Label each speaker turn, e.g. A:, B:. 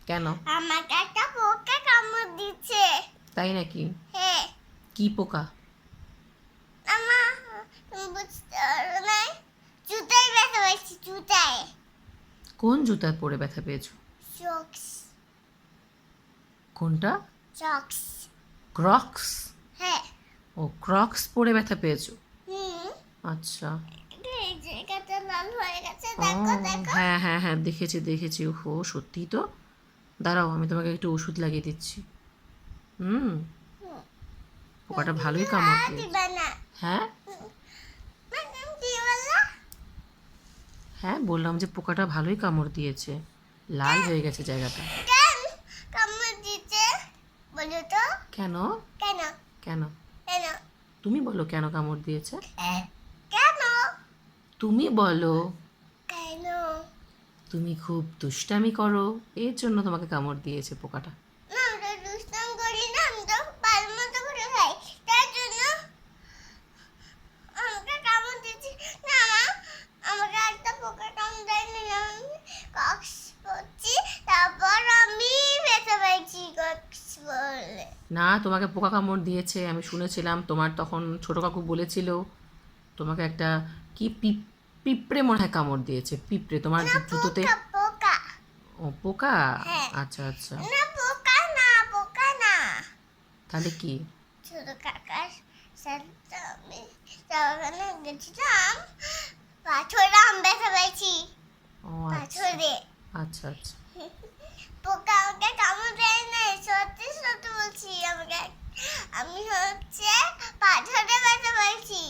A: কেন?
B: আমাকে একটা পোকা কামড় দিচ্ছে।
A: তাই নাকি?
B: হ্যাঁ।
A: কি পোকা?
B: আমার বুঝতে পারো না, জুতায় ব্যথা পাইছি, জুতায়।
A: কোন জুতায় পরে ব্যথা পেয়েছো?
B: সক্স।
A: কোনটা?
B: সক্স।
A: ক্রক্স?
B: হ্যাঁ।
A: ও, ক্রক্স পরে ব্যথা পেয়েছো।
B: হুম।
A: আচ্ছা।
B: এই জায়গাটা লাল হয়ে গেছে,
A: ও
B: দেখো দেখো।
A: হ্যাঁ হ্যাঁ হ্যাঁ, দেখেছি দেখেছি। ওহো, সত্যিই তো। দাঁড়াও, আমি তোমাকে একটু ওষুধ লাগিয়ে দিচ্ছি। হুম। পোকাটা ভালোই কামড় দিয়েছে।
B: দিবা না।
A: হ্যাঁ
B: কি বললা?
A: হ্যাঁ, বললাম যে পোকাটা ভালোই কামড় দিয়েছে, লাল হয়ে গেছে জায়গাটা।
B: কেন কামড় দিচ্ছে বলো তো?
A: কেন?
B: কেন?
A: কেন?
B: কেন?
A: তুমি বলো কেন কামড় দিয়েছে।
B: কেন?
A: তুমি বলো।
B: কেন?
A: তুমি খুব দুষ্টামি করো, এর জন্য তোমাকে কামড় দিয়েছে পোকাটা।
B: না, আমরা দুষ্টাম করি না, আমি তো ভালো মতো করে খাই, তার জন্য আমাকে কামড় দিচ্ছে। না মা, আমাকে একটা পোকা কামড় দেয়নি, আমি কক্স করছি, তারপর আমি ব্যথা পাইছি কক্স বলে।
A: না, তোমাকে পোকা কামড় দিয়েছে, আমি শুনেছিলাম। তোমার তখন ছোট কাকু বলেছিল তোমাকে একটা কি পিঁপড়ে মনে হয় কামড় দিয়েছে। পিঁপড়ে তোমার
B: না,
A: জুতোতে।
B: পোকা পোকা।
A: ও, পোকা।
B: হ্যাঁ।
A: আচ্ছা আচ্ছা।
B: না পোকা না, পোকা না।
A: তাহলে কি?
B: ছোট কাকার সাথে আমি ওখানে গেছিলাম, পাথরে আম ব্যথা পাইছি,
A: ও আচ্ছা
B: পাথরে।
A: আচ্ছা আচ্ছা।
B: পোকা আমাকে কামড় দেয় নাই, সত্যি সত্যি বলছি। আমাকে আমি হচ্ছে পাথরে ব্যথা পাইছি।